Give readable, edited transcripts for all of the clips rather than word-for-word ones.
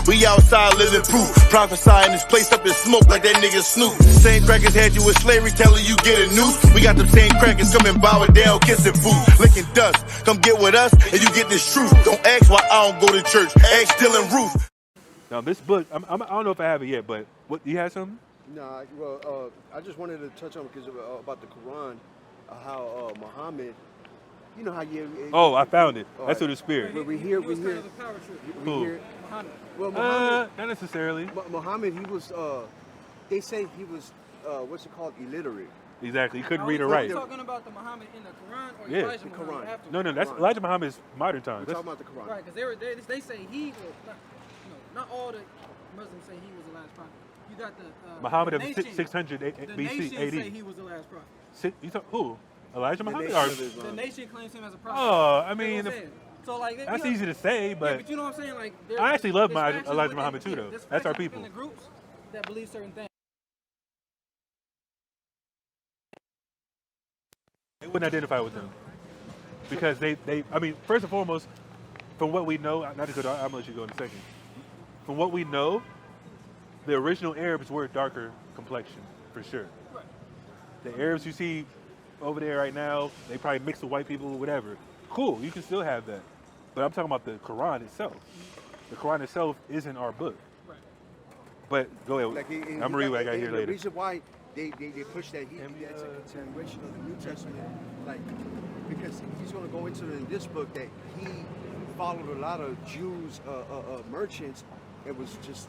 We outside living proof. Prophesying this place up in smoke like that nigga Snoop. Same crackers had you in slavery telling you get a noose. We got them same crackers coming bowing down, kissing boots, licking dust. Come get with us and you get this truth. Don't ask why I don't go to church. Ask Dylan Roof. Now this book, I don't know if I have it yet, but what you have something? Nah, well, I just wanted to touch on because about the Quran, how Muhammad, you know how you. Oh, I found it. That's through the spirit. But we hear. Muhammad. Well, Muhammad, not necessarily. Muhammad, he was. They say he was. What's it called? Illiterate. Exactly. He couldn't read or write. Are you talking about the Muhammad in the Quran or Yeah. Elijah The Muhammad Quran. after? No, that's Elijah Muhammad is modern times. We're talking about the Quran. Right, because they say he was not all the Muslims say he was the last prophet. You got the Muhammad the of nation, 600 the BC nation AD. say he was the last prophet. You talk, who? Elijah Muhammad? nation Or, of Islam. The nation claims him as a prophet. oh, I You know mean, what I'm saying? So like that's easy to say, yeah, but but you know what I'm saying? Like I actually love there's my factions Elijah within- Muhammad too, though. there's That's our factions people. within the groups that believe certain things. they wouldn't identify with them because they. I mean, first and foremost, from what we know, not to go. I'm gonna let you go in a second. From what we know, the original Arabs were darker complexion for sure. Right. The Arabs you see over there right now, they probably mix with white people or whatever. Cool, you can still have that. But I'm talking about the Quran itself. The Quran itself isn't our book. Right. But go ahead. Like I'm gonna read what I got here the later. reason why they push that that's a continuation of the New Testament, like because he's going to go into in this book that he followed a lot of Jews merchants and was just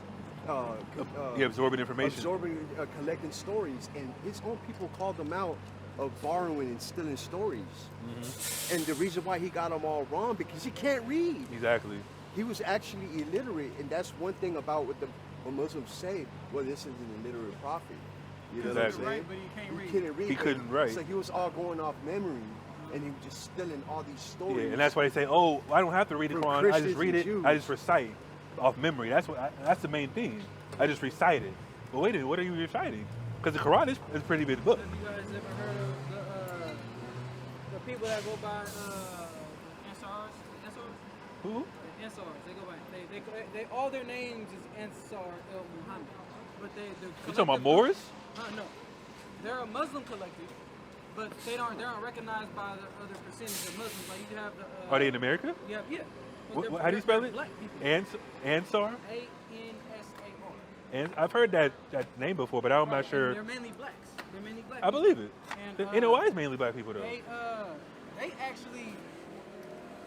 Absorbing information. Collecting stories, and his own people called them out of borrowing and stealing stories. Mm-hmm. And the reason why he got them all wrong because he can't read. Exactly. He was actually illiterate, and that's one thing about what Muslims say. Well, this is an illiterate prophet. You know Exactly. what I'm saying? Right, but he can't read. He couldn't read. He couldn't write. So he was all going off memory, and he was just stealing all these stories. Yeah, and that's why they say, "Oh, I don't have to read the From Quran. I Christians just read and it. Jews. I just recite off memory. That's the main thing. I just recite it." But wait a minute, what are you reciting? Because the Quran is a pretty big book. Have you guys ever heard of the people that go by Ansars? Who? The Ansars. They go by they all their names is Ansar el Muhammad. But You talking about Moors? No, they're a Muslim collective, but they aren't recognized by the other percentage of Muslims. Like you have the. Are they in America? Yeah. But How do you spell they're it? Black people. Ansar? ANSAR. And I've heard that name before, but I'm not sure. They're mainly blacks. I believe it. And, The NOI is mainly black people, though. They actually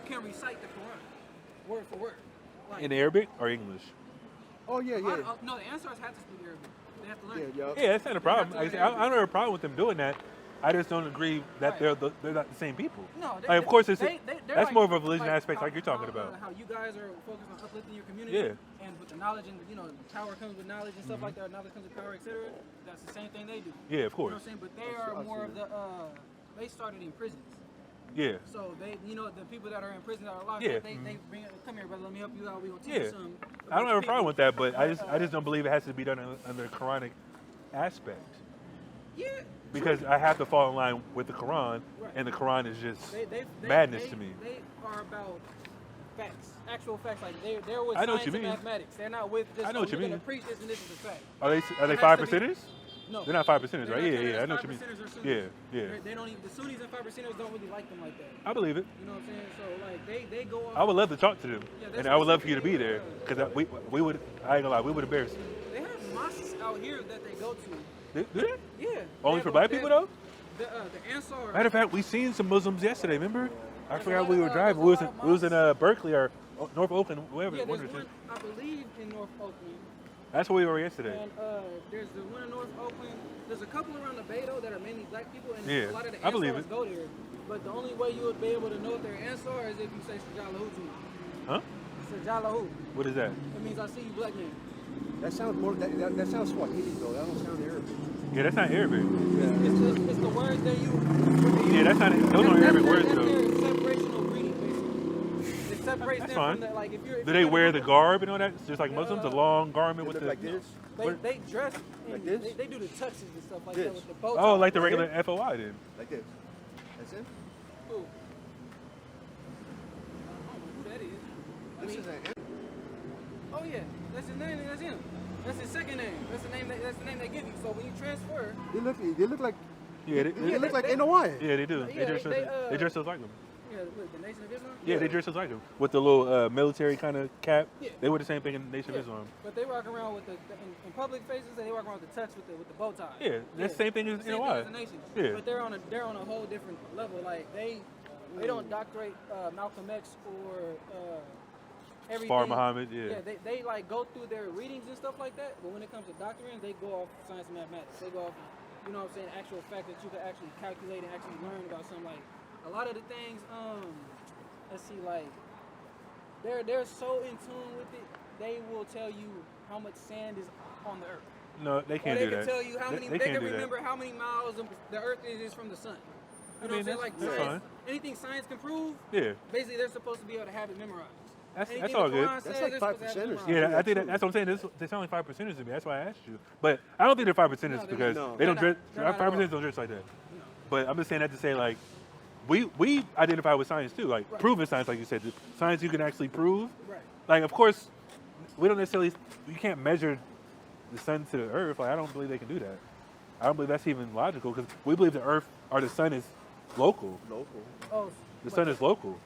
can recite the Quran word for word. Like, In Arabic or English? Oh yeah. No, the Ansars have to speak Arabic. They have to learn. Yeah. Yeah, that's not a problem. I don't have a problem with them doing that. I just don't agree that Right. they're not the same people. No, Like, of course, they're that's like, more of a religion like aspect, like you're talking about. How you guys are focused on uplifting your community, Yeah. and with the knowledge and power comes with knowledge and stuff like that. Knowledge comes with power, etc. That's the same thing they do. Yeah, of You know course. what I'm saying? But they are more of the. They started in prisons. Yeah. So they, the people that are in prison that are locked, Yeah. they bring come here, brother. Let me help you out. We gonna teach Yeah. you something. I don't have a problem with that, but I just don't believe it has to be done under the Quranic aspect. Yeah. Because I have to fall in line with the Quran, Right. and the Quran is just They madness to me. They are about facts, actual facts. Like they're with I know what science you and mean. mathematics. They're not with just. I know what you we're gonna mean. preach this and this is a fact. Are they It five has to be- percenters? No, They're not 5%ers, they're right? not- Yeah, they're I know what you mean. 5%ers or Sunnis. Yeah. They don't even. The Sunnis and 5%ers don't really like them like that. I believe it. You know what I'm saying? So like they go off. I would love to talk to them, Yeah, that's and I would what love for you to be there, because we would. I ain't gonna lie, we would embarrass you. They have mosques out here that they go to. Do they? Yeah. Only They for have black they people have- though? The Ansar. Matter of fact, we seen some Muslims yesterday. Remember? I There's forgot a we lot were of- driving. there's a We was lot in of Berkeley or North Oakland, wherever. Yeah, one there's of the one, two. I believe, in North Oakland. That's where we were yesterday. And there's the one in North Oakland. There's a couple around the Bay, though, that are mainly black people. And Yeah, a lot of the I believe Ansars it. go there. But the only way you would be able to know if they're Ansar is if you say Sajalahu to them. Huh? Sajalahu. What is that? It means I see you, black man. That sounds more. That sounds Swahili though. That don't sound Arabic. Yeah, that's not Arabic. It's the words they use. Yeah, that's not. Those aren't Arabic words That's though. their separational breeding, basically. It separates That's them fine. from the, like, if you're... Do they wear the garb and all that? Just like Muslims, a long garment with Look the. like this. They dress... Like this? They do the tuxes and stuff like This. that with the bow tie. Oh, like the regular FOI then. Like this. That's it. Ooh. I don't know who that is. I This mean, is an. oh Oh yeah, that's his name. That's him. That's his second name. That's the name. That's the name they give you. So when you transfer, They look like. Yeah, They look like NOI. Yeah, they do. Yeah, They dress just like them. yeah, what, the Nation of Islam. Yeah, they dress just like them with the little military kind of cap. Yeah. They wear the same thing in Nation of Islam. But they walk around with in public faces. They walk around with the tux with the bow tie. Yeah, that's the same thing as Same NOI. thing as the Nation. Yeah. But they're on a whole different level. Like they don't doctorate Malcolm X or everything. Far Muhammad, yeah. Yeah, they like go through their readings and stuff like that. But when it comes to doctrines, they go off science and mathematics. They go off, you know what I'm saying, actual fact that you can actually calculate and actually learn about something. Like a lot of the things, let's see, like they're so in tune with it. They will tell you how much sand is on the earth. No, they can't do that. They can tell you how many. They can't can do that. remember how many miles the earth is from the sun. You know what I'm saying? Like that's science, fine. anything science can prove. Yeah. Basically, they're supposed to be able to have it memorized. That's all good. That's like 5%ers. Yeah, I think that's what I'm saying. They sound like 5%ers to me. That's why I asked you. But I don't think they're 5%ers No, because not. they don't dress. They're not 5%ers don't dress like that. But I'm just saying that to say like, we identify with science too, like proven science, like you said, the science you can actually prove. Right. Like, of course, we don't necessarily. You can't measure the sun to the earth. Like, I don't believe they can do that. I don't believe that's even logical because we believe the earth or the sun is local. Local. Oh, The sun is local.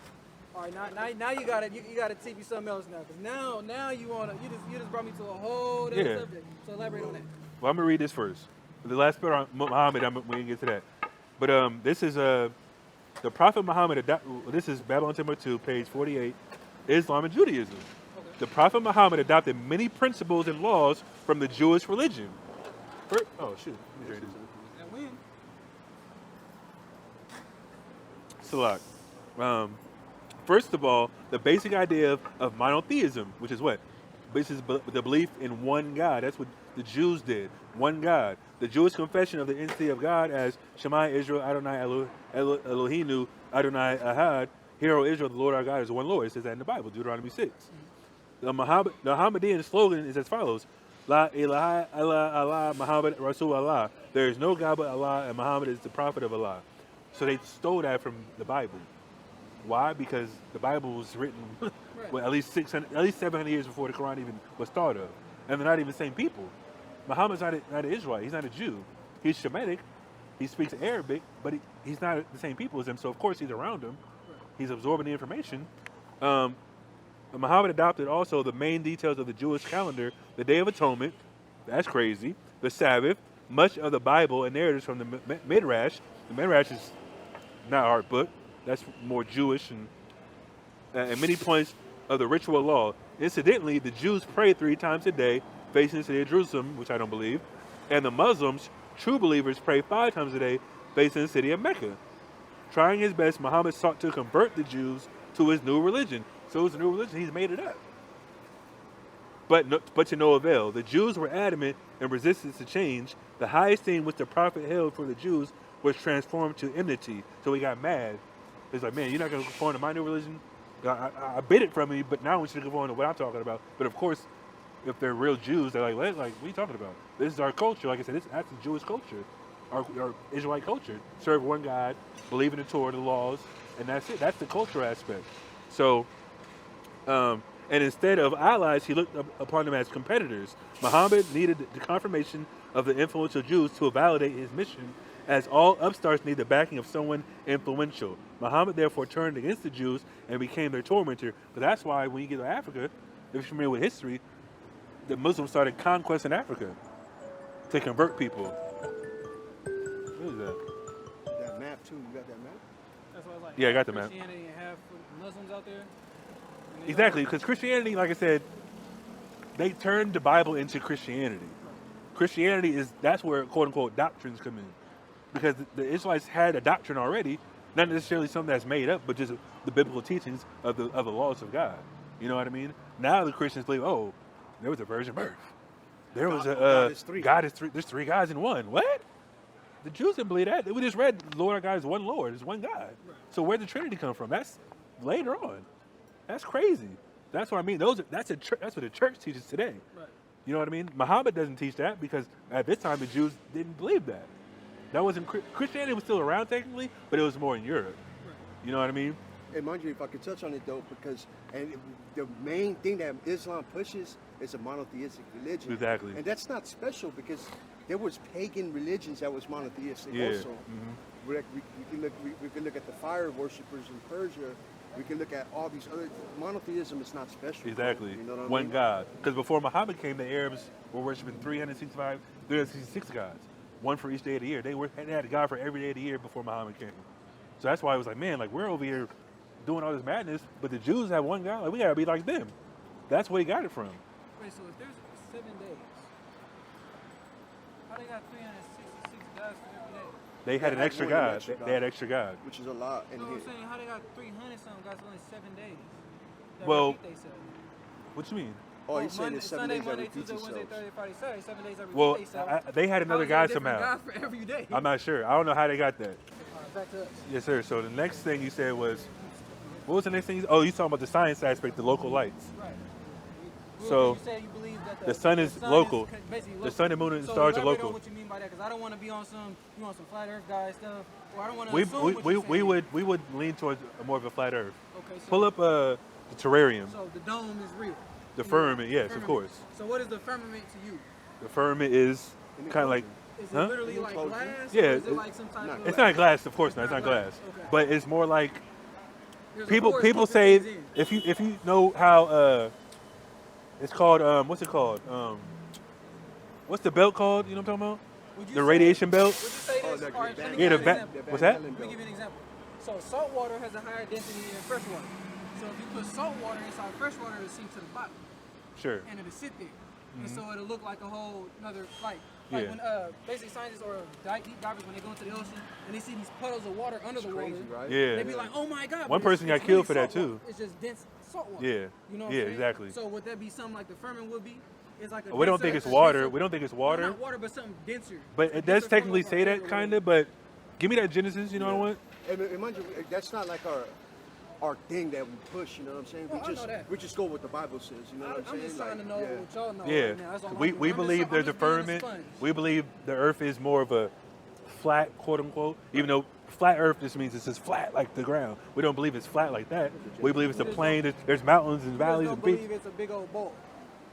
all right. Now you gotta teach me something else now. Cause now you just brought me to a whole other Yeah. subject. So elaborate on that. Well, I'm gonna read this first. The last part on Muhammad, we can get to that. But this is the Prophet Muhammad. This is Babylon Timbuktu, page 48. Islam and Judaism. Okay. The Prophet Muhammad adopted many principles and laws from the Jewish religion. Oh shoot! Let me read this. And when? Salak. First of all, the basic idea of monotheism, which is what? This is the belief in one God. That's what the Jews did. One God. The Jewish confession of the entity of God as Shema Israel Adonai Eloheinu Adonai Ahad. Hear, O Israel, the Lord our God is one Lord. It says that in the Bible, Deuteronomy 6. The Muhammadan slogan is as follows. La ilaha illa Allah Muhammad Rasul Allah. There is no God but Allah, and Muhammad is the prophet of Allah. So they stole that from the Bible. Why? Because the Bible was written well, at least 700 years before the Quran even was thought of, and they're not even the same people. Muhammad's not an Israelite. He's not a Jew. He's Shemitic. He speaks Arabic, but he's not the same people as them. So of course he's around them. He's absorbing the information. Muhammad adopted also the main details of the Jewish calendar: the Day of Atonement. That's crazy. The Sabbath. Much of the Bible and narratives from the Midrash. The Midrash is not our book. That's more Jewish, and many points of the ritual law. Incidentally, the Jews pray 3 times a day, facing the city of Jerusalem, which I don't believe, and the Muslims, true believers, pray 5 times a day, facing the city of Mecca. Trying his best, Muhammad sought to convert the Jews to his new religion. So it's a new religion, he's made it up. But to no avail. The Jews were adamant and resisted to change. The high esteem which the prophet held for the Jews was transformed to enmity. So he got mad. He's like, man, you're not going to conform to my new religion? I bid it from you, but now I want you to conform to what I'm talking about. But of course, if they're real Jews, they're like, what are you talking about? This is our culture. Like I said, that's the Jewish culture, our Israelite culture. Serve one God, believe in the Torah, the laws, and that's it. That's the cultural aspect. So, and instead of allies, he looked upon them as competitors. Muhammad needed the confirmation of the influential Jews to validate his mission, as all upstarts need the backing of someone influential. Muhammad therefore turned against the Jews and became their tormentor. But that's why when you get to Africa, if you're familiar with history, the Muslims started conquesting Africa to convert people. What is that? That map too. You got that map? That's why I was like, Yeah, I got the map. Christianity and have Muslims out there. And they Exactly, because Christianity, like I said, they turned the Bible into Christianity. Christianity that's where quote unquote doctrines come in. Because the Israelites had a doctrine already, not necessarily something that's made up, but just the biblical teachings of the laws of God. You know what I mean? Now the Christians believe, oh, there was a virgin birth. There was God is three. God is 3. There's 3 gods in one. What? The Jews didn't believe that. We just read, Lord our God is one Lord, is one God. Right. So where'd the Trinity come from? That's later on. That's crazy. That's what I mean. That's what the church teaches today. Right. You know what I mean? Muhammad doesn't teach that because at this time the Jews didn't believe that. That wasn't Christianity was still around technically, but it was more in Europe. Right. You know what I mean? And mind you, if I could touch on it though, because the main thing that Islam pushes is a monotheistic religion. Exactly. And that's not special because there was pagan religions that was monotheistic also. We can look at the fire worshippers in Persia. We can look at all these other. Monotheism is not special. Exactly. You know what I One mean? God. Because before Muhammad came, the Arabs were worshiping 366 gods, one for each day of the year. They had a God for every day of the year before Muhammad came. So that's why it was like, man, like we're over here doing all this madness, but the Jews have one God. Like we gotta be like them. That's where he got it from. Wait, so if there's 7 days, how they got 366 gods for every day? They had an had extra more than God. extra They had extra God. Which is a lot. And No, I'm saying how they got 300 something gods for only 7 days. That Well, repeat themselves. What you mean? oh, he's saying it's 7 Sunday, days that Monday, repeats Tuesday, Wednesday, itself. Thursday, Friday, Saturday, 7 days that repeat Well, themselves. they had How another is there a God different somehow. God for every day? I'm not sure. I don't know how they got that. Alright, back to us. Yes, sir. So the next thing you said was, what was the next thing? Oh, you talking about the science aspect, the local lights. Right. So, you said you believe that the sun is local. Basically The sun and moon and so stars are elaborate local. on what you mean by that, because I don't want to be on some flat Earth guy stuff, or I don't want to We assume we, what we, you're we saying. would lean towards more of a flat Earth. Okay, so, Pull up the terrarium, So the dome is real. the firmament. Yes, of course. So what is the firmament to you? The firmament is kind of like, Is it huh? literally like Enclosure? glass? Yeah, Or is it it- like some type of? It's not glass, of course not. It's not not glass, glass, okay. but it's more like There's a people force people keeping say things in. if you know how it's called what's it called what's the belt called? You know what I'm talking about? Would you The say- radiation belt. Would you say Oh, this? that All right, let me Yeah, give the you an ba- example. what's that? Let me give you an example. So salt water has a higher density than fresh water. So if you put salt water inside fresh water, it'll sink to the bottom. Sure. And it'll sit there. And so it'll look like a whole another like Yeah. when basic scientists or deep divers, when they go into the ocean and they see these puddles of water under the Crazy, water, right? Yeah. they be like, oh my God. One but person got it's killed for really that, salt too. water. It's just dense salt water. Yeah. You know what I'm Yeah, saying? exactly. So would that be something like the firmament would be? It's like a We don't denser- think it's a water. denser- We don't think it's No, water. not water, but something denser. But A it does denser technically form say of that water. kind of. But give me that Genesis. You know what I want? And mind you, that's not like our thing that we push. You know what I'm saying? Oh, I know that. We just go what the Bible says. You know what I'm I'm saying? just trying to Like, know yeah. what y'all know Yeah. right now. That's all I'm We doing. we I'm just- believe I'm there's a just being firmament. sponge. We believe the Earth is more of a flat, quote unquote. Even though flat Earth just means it's just flat like the ground. We don't believe it's flat like that. We believe it's a plane. There's mountains and You just valleys don't and peaks. believe it's a big old ball.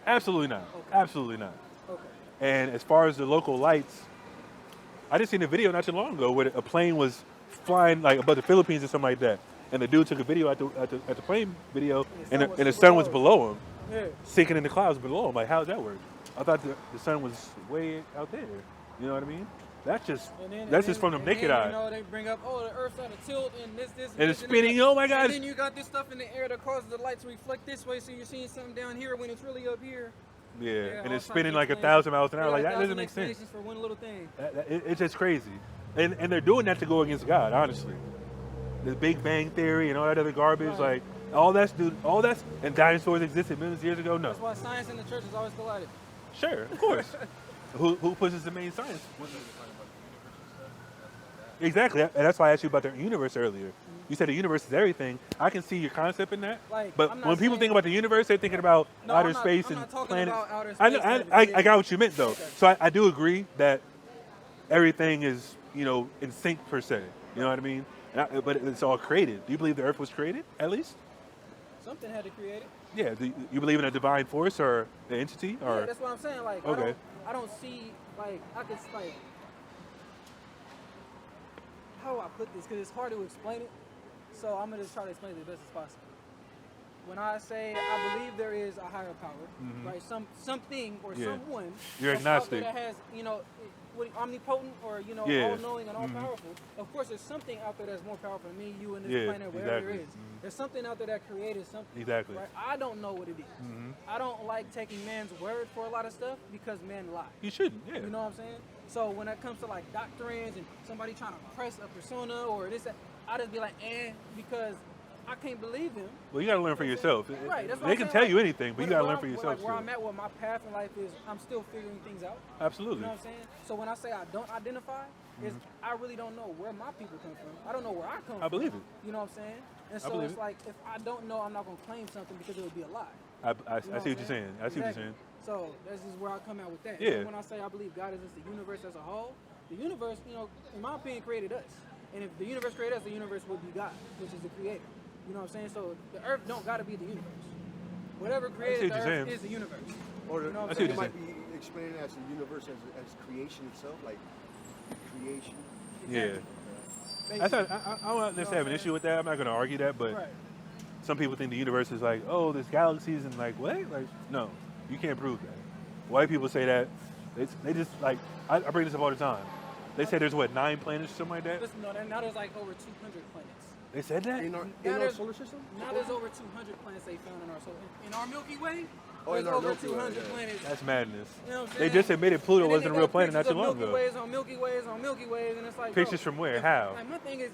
Absolutely not. Okay. Absolutely not. Okay. And as far as the local lights, I just seen a video not too long ago where a plane was flying like above the Philippines or something like that, and the dude took a video at the plane video, and the sun was below him, Yeah. sinking in the clouds below him. Like, how does that work? I thought the sun was way out there. You know what I mean? That's just from the naked eye. You know, they bring up, oh, the Earth's on a tilt and this. And it's this, spinning. that. Oh my God! And then you got this stuff in the air that causes the light to reflect this way, so you're seeing something down here when it's really up here. Yeah, and all it's types spinning of like explanations. 1,000 miles an hour. They Like got that 1,000 doesn't make sense. explanations for one little thing. It's just crazy, and they're doing that to go against God. Honestly, the Big Bang Theory and all that other garbage, Right. like all that's and dinosaurs existed millions of years ago. No, That's why science and the church is always collided. sure, of course. who pushes the main science? Exactly, and that's why I asked you about the universe earlier. You said the universe is everything. I can see your concept in that. Like, But I'm not when people saying- think about the universe, they're thinking about No, outer I'm not- space I'm and not talking planets. about outer I know, space I, and I, everything. I got what you meant though. Okay. So I do agree that everything is, in sync per se. You know what I mean? But it's all created. Do you believe the Earth was created at least? Something had to create it. Yeah. Do you believe in a divine force or an entity or? Yeah, that's what I'm saying. Like, Okay. I don't see, like, I could, like, how do I put this? Because it's hard to explain it. So I'm gonna just try to explain it the best as possible. When I say I believe there is a higher power, right? Something or Yeah. someone You're that's out there agnostic. that has, omnipotent or Yeah. all knowing and all powerful. Of course, there's something out there that's more powerful than me, you, and this Yeah, planet, wherever exactly. it is. There's something out there that created something. Exactly. Right? I don't know what it is. I don't like taking man's word for a lot of stuff because men lie. You shouldn't. Yeah. You know what I'm saying? So when it comes to like doctrines and somebody trying to press a persona or this, that, I just be like, because I can't believe him. Well, you got to learn for yourself. Right. That's what They I'm can saying, tell like, you anything, but you got to learn for yourself Like where too. I'm at with my path in life is I'm still figuring things out. Absolutely. You know what I'm saying? So when I say I don't identify, is I really don't know where my people come from. I don't know where I come from. I believe it. You know what I'm saying? And I so believe it's it. like if I don't know, I'm not gonna claim something because it would be a lie. I You know see what you're saying. I see what you're saying. So this is where I come out with that. Yeah. And when I say I believe God is just the universe as a whole, the universe, in my opinion, created us. And if the universe created us, the universe would be God, which is the creator. You know what I'm saying? So the Earth don't gotta be the universe. Whatever see created what the you're Earth saying. is the universe. Or You know what I'm I see what you you're might be explaining as the universe as creation itself, like creation. Yeah. Basically. That's I don't necessarily have an issue with that. I'm not going to argue that, but Right. some people think the universe is like, oh, there's galaxies and like what? Like, no, you can't prove that. White people say that. They just like I bring this up all the time. They say there's what 9 planets or something like that. Listen, no, now there's like over 200 planets. They said that. In our there's- solar system? Now there's over 200 planets they found in our solar. In our Milky Way, Oh, there's in our over Milky Way, 200 yeah. planets. That's madness. You know what I'm They saying? just admitted Pluto And then wasn't a they real got planet not too pictures of long Milky ago. Ways on Milky Ways on Milky Ways, and it's like Pictures bro, from where? if- How? Like my thing is,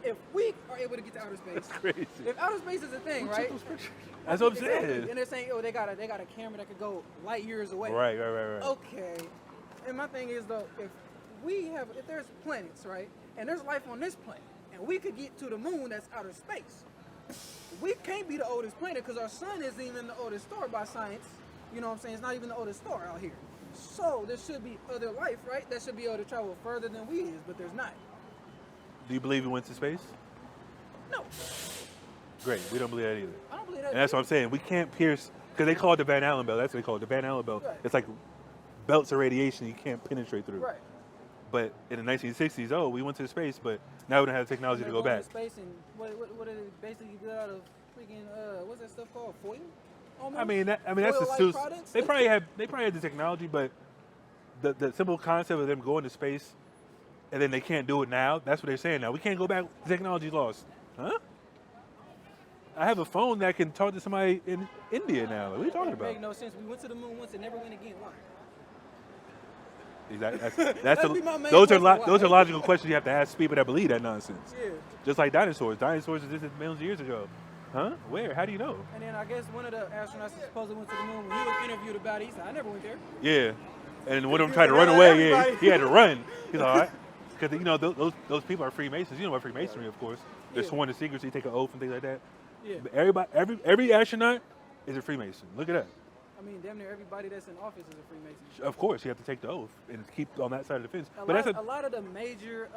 if we are able to get to outer space, That's crazy. if outer space is a thing, right? That's what I'm Exactly. saying. And they're saying, oh, they got a camera that could go light years away. Right. Okay. And my thing is though, if there's planets, right, and there's life on this planet, and we could get to the moon, that's outer space. We can't be the oldest planet because our sun isn't even the oldest star by science. You know what I'm saying? It's not even the oldest star out here. So there should be other life, right? That should be able to travel further than we is, but there's not. Do you believe we went to space? No, Great. We don't believe that either. I don't believe that. And that's what I'm saying. We can't pierce because they call it the Van Allen belt. That's what they call it, the Van Allen belt. Right. It's like belts of radiation you can't penetrate through. Right. But in the 1960s, oh, we went to space, but now we don't have the technology to They're go going back. Space and what did it basically build out of freaking what's that stuff called? Foil? Almost? I mean, that's the Oil-like still. products? They probably had the technology, but the simple concept of them going to space and then they can't do it now. That's what they're saying now. We can't go back. The technology's lost. Huh? I have a phone that can talk to somebody in India now. What are you talking It make about? no sense. We went to the moon once and never went again. Why? Exactly. That'd be my main Those are question. Why? those are logical questions you have to ask people that believe that nonsense. Yeah. Just like dinosaurs. Dinosaurs existed millions of years ago. Huh? Where? How do you know? And then I guess one of the astronauts supposedly went to the moon. When he was interviewed about it, he said, I never went there. Yeah. And one of them tried to run away. Yeah, he had to run. He's all right. Because you know those people are Freemasons. You know what Freemasonry, of course. They're Yeah. sworn to secrecy, take an oath and things like that. Yeah. But every astronaut is a Freemason. Look it up. I mean, damn near everybody that's in office is a Freemason. Of course, you have to take the oath and keep on that side of the fence. A But lot, that's a lot of the major,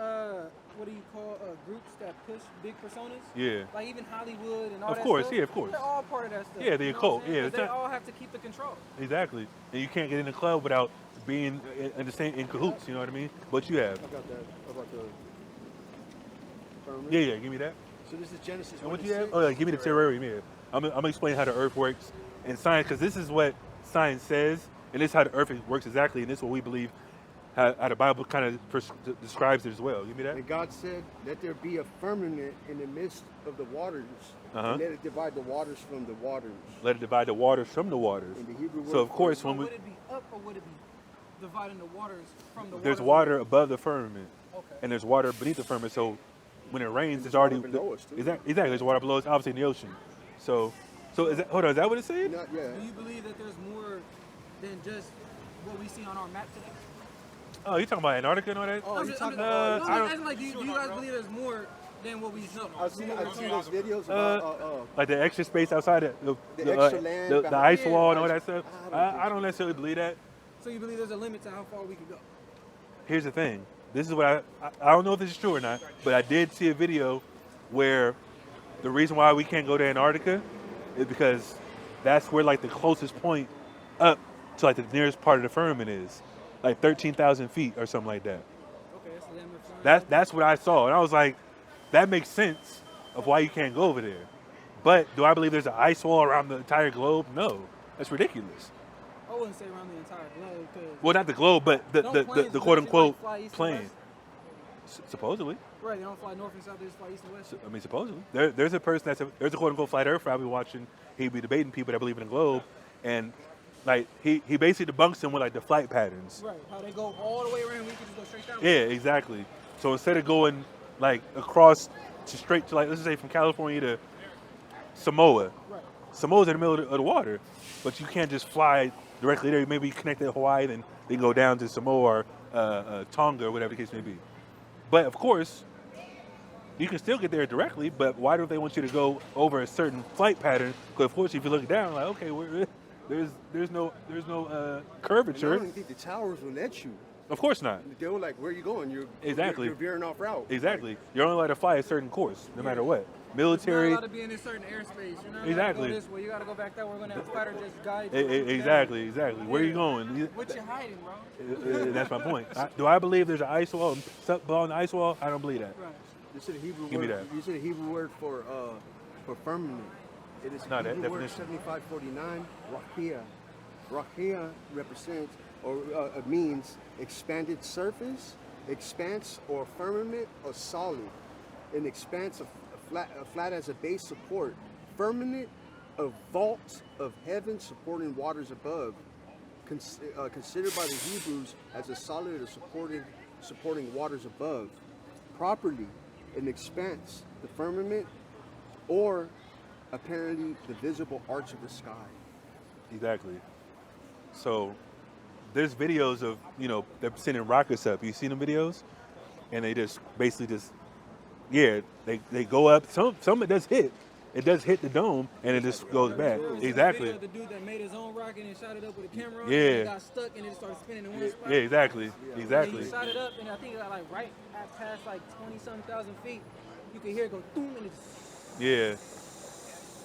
what do you call groups that push big personas? yeah. Like even Hollywood and all Of that course, stuff. yeah, of course. They're all part of that stuff. Yeah, the you know occult, what I'm saying? yeah, 'Cause it's they not- all have to keep the control. Exactly. And you can't get in the club without being in the same in cahoots. You know what I mean? What you have? I got that about the firmament. Yeah. Give me that. So this is Genesis. And what 1 you and have? 6. Oh, yeah, give me the terrarium. Yeah. I'm gonna explain how the Earth works in science because this is what science says, and this is how the Earth works exactly, and this is what we believe. How the Bible kind of describes it as well. Give me that. And God said, "Let there be a firmament in the midst of the waters, Uh-huh. and let it divide the waters from the waters." Let it divide the waters from the waters. In the Hebrew So of word course, So when we would it be up or would it be dividing the waters from the there's waters? water above the firmament, Okay. and there's water beneath the firmament. So when it rains, And it's there's already water below us, too. exactly. There's water below us, obviously in the ocean. So is that, hold on, is that what it's saying? Not yet. Do you believe that there's more than just what we see on our map today? Oh, you talking about Antarctica and all that? Oh, I'm you just, talking I'm about? just, I I'm don't- asking, like, do you guys believe there's more than what we know? I've seen those videos about Like the extra space outside the extra land the behind- ice Yeah, wall and all that ice- stuff. I I don't necessarily believe that. So you believe there's a limit to how far we could go? Here's the thing. This is what I don't know if this is true or not, but I did see a video where the reason why we can't go to Antarctica is because that's where like the closest point up to like the nearest part of the firmament is, like 13,000 feet or something like that. Okay, so that That's what I saw, and I was like, that makes sense of why you can't go over there. But do I believe there's an ice wall around the entire globe? No, that's ridiculous. I wouldn't say around the entire globe because Well, not the globe, but the quote unquote fly east and plane. west? Supposedly. Right, they don't fly north and south, they just fly east and west. I mean, supposedly. There's a person there's a quote unquote flat earther I'll be watching. He'd be debating people that believe in the globe, and like he basically debunks them with like the flight patterns. Right, how they go all the way around, we can just go straight down. Yeah, exactly. So instead of going like across to straight to like let's say from California to Samoa, Right. Samoa's in the middle of the water, but you can't just fly directly there. Maybe you connect to Hawaii, then they go down to Samoa or Tonga or whatever the case may be. But of course, you can still get there directly. But why don't they want you to go over a certain flight pattern? Because of course, if you look down, like okay, there's no And I curvature. don't even think the towers will let you. Of course not. They were like, "Where are you going? You're Exactly. You're veering off route." Exactly. You're only allowed to fly a certain course, no matter what. military. You're not allowed to be in a certain airspace. You're not Exactly. allowed to go this way. You got to go back that way. We're going to have fighter jets guide you. Exactly. Where are you going? What you hiding, bro? That's my point. Do I believe there's an ice wall and stuff below the ice wall? I don't believe that. Right. You said a Hebrew Give me word. that. You said a Hebrew word for firmament. It is No, a that Hebrew word definition. 7549. Rahia. Rahia represents or means expanded surface, expanse or firmament or solid. An expanse of flat as a base support. Firmament, a vault of heaven supporting waters above. Considered by the Hebrews as a solid or supporting waters above. Properly, an expanse, the firmament, or apparently the visible arch of the sky. Exactly. So there's videos of, they're sending rockets up. You seen the videos? And they just basically they go up. Some it does hit. It does hit the dome and it just goes back. Exactly. The dude that made his own rocket and shot it up with a camera on Yeah. it, and it got stuck and it started spinning in one spot. Yeah, exactly. And Exactly. he shot it up and I think it got like right at past like 20-something thousand feet. You could hear it go boom and it's Yeah.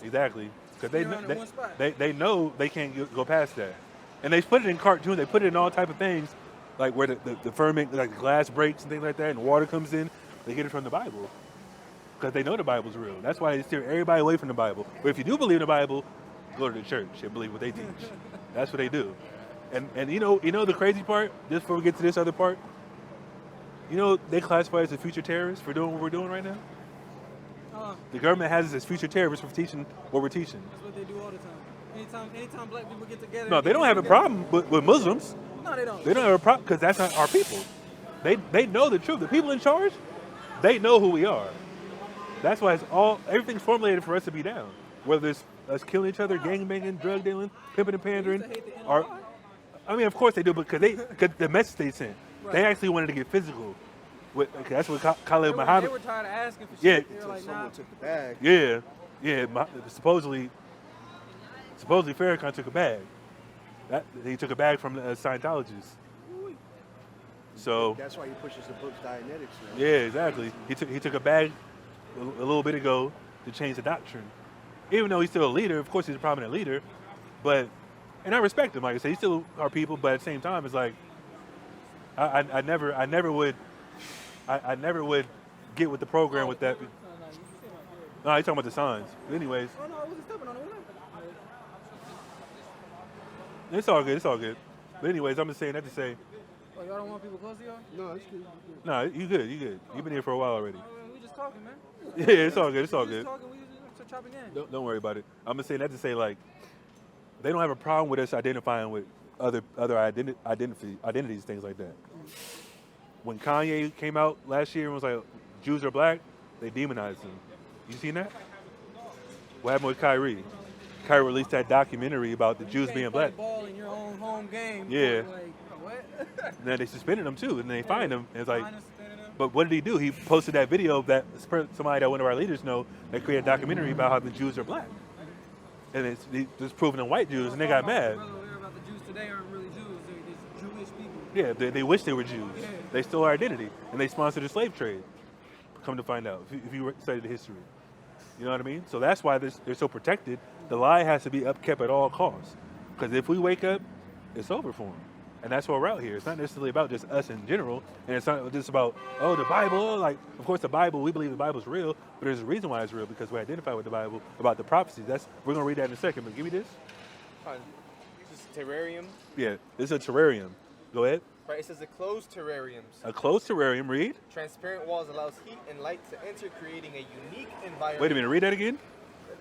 Exactly. Because around in one spot. they know they can't go past that. And they put it in cartoons. They put it in all type of things, like where the ferment, like glass breaks and things like that, and water comes in. They get it from the Bible because they know the Bible's real. That's why they steer everybody away from the Bible. But if you do believe in the Bible, go to the church and believe what they teach. That's what they do. And you know the crazy part. Just before we get to this other part, they classify us as future terrorists for doing what we're doing right now. The government has us as future terrorists for teaching what we're teaching. That's what they do all the time. Anytime black people get together. No, they don't have a problem with Muslims. No, they don't. They don't have a problem because that's not our people. They know the truth. The people in charge, they know who we are. That's why everything's formulated for us to be down. Whether it's us killing each other, gang banging, drug dealing, pimping and pandering, or of course they do, because the message they sent, they actually wanted to get physical. That's what Khalid Muhammad. They were tired of asking for shit. Yeah. They were like, nah. Someone took the bag. Yeah. Supposedly Farrakhan took a bag. He took a bag from the Scientologists. So That's why he pushes the book Dianetics now. yeah, exactly. He took a bag a little bit ago to change the doctrine. Even though he's still a leader, of course he's a prominent leader, and I respect him. Like I said, he's still our people, but at the same time, it's like I never would get with the program with that. No, he's talking about the signs. But anyways, Oh, no, I wasn't stepping on it. it's all good. But anyways, I'm just saying that to say, Oh, y'all don't want people close to y'all? No, it's good. no, you good. You've been here for a while already. Oh, we just talking, man. Yeah, it's all good. We just talking. We just chopping in. Don't worry about it. I'm just saying that to say, like, they don't have a problem with us identifying with other identities, things like that. When Kanye came out last year and was like, Jews are black, they demonized him. You seen that? What happened with Kyrie? Kyrie released that documentary about the Jews being black. Ball in your own home game. Yeah. Like, what? And then they suspended him too, and they fined him. And it's like, Minus suspended him. but what did he do? He posted that video of that somebody that one of our leaders know that created a documentary about how the Jews are black, and it's proving them white Jews, and they got mad. Brother, we heard about the Jews today aren't really Jews. They're just Jewish people. Yeah, they wish they were Jews. Yeah. They stole our identity, and they sponsored the slave trade. Come to find out, if you study the history. You know what I mean? So that's why they're so protected. The lie has to be upkept at all costs. Because if we wake up, it's over for them. And that's why we're out here. It's not necessarily about just us in general. And it's not just about, the Bible. Like, of course, the Bible, we believe the Bible's real. But there's a reason why it's real, because we identify with the Bible about the prophecies. We're going to read that in a second. But give me this. This is terrarium. Yeah, this is a terrarium. Go ahead. Right, it says a closed terrarium. A closed terrarium. Read. Transparent walls allows heat and light to enter, creating a unique environment. Wait a minute. Read that again.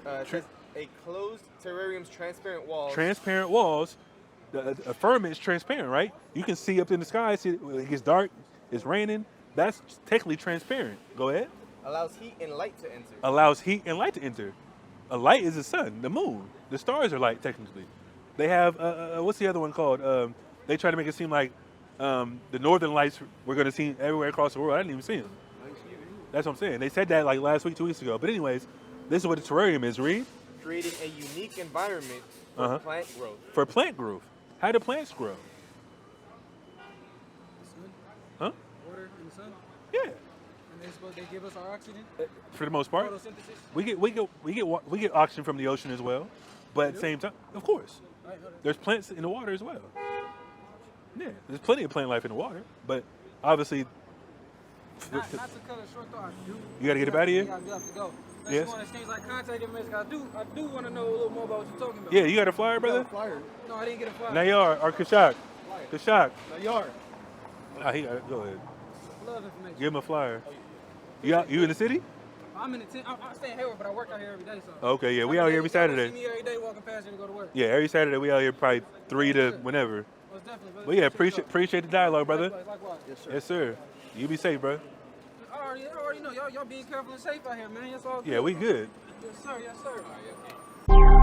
It says a closed terrarium's transparent walls. Transparent walls. A firmament is transparent, right? You can see up in the sky. See, it gets dark. It's raining. That's technically transparent. Go ahead. Allows heat and light to enter. Allows heat and light to enter. A light is the sun, the moon. The stars are light, technically. They have, what's the other one called? They try to make it seem like the northern lights we're going to see everywhere across the world. I didn't even see them. That's what I'm saying. They said that like last week, 2 weeks ago. But anyways, this is what the terrarium is. Read. Creating a unique environment for plant growth. For plant growth. How do plants grow? The sun, Huh? water, and the sun. Yeah. And They give us our oxygen. For the most part, Photosynthesis. we get oxygen from the ocean as well, but at the same time, of course, there's plants in the water as well. Yeah, there's plenty of plant life in the water, but obviously, Not to cut it short though, I do. you got to get up out of here. Yeah, I do have to go. Unless Yes. you want to exchange like contact information, I do want to know a little more about what you're talking about. Yeah, you got a flyer, brother? Flyer. No, I didn't get a flyer. Nayar or Kashak? Kashak. Nayar. Ah, he got it. Go ahead. Love information. Give him a flyer. You in the city? I'm in the tent. I stay in Hayward, but I work out here every day. So. Okay, yeah, we out here every Y'all see Saturday. me every day walking past here to go to work. Yeah, every Saturday we out here probably 3 to whenever. Most definitely. Brother. But yeah, appreciate the dialogue, brother. Likewise. Yes, sir. Yes, sir. You be safe, bro. I already know. Y'all being careful and safe out here, man. That's all good. Yeah, we good. Yes, sir. Yes, sir.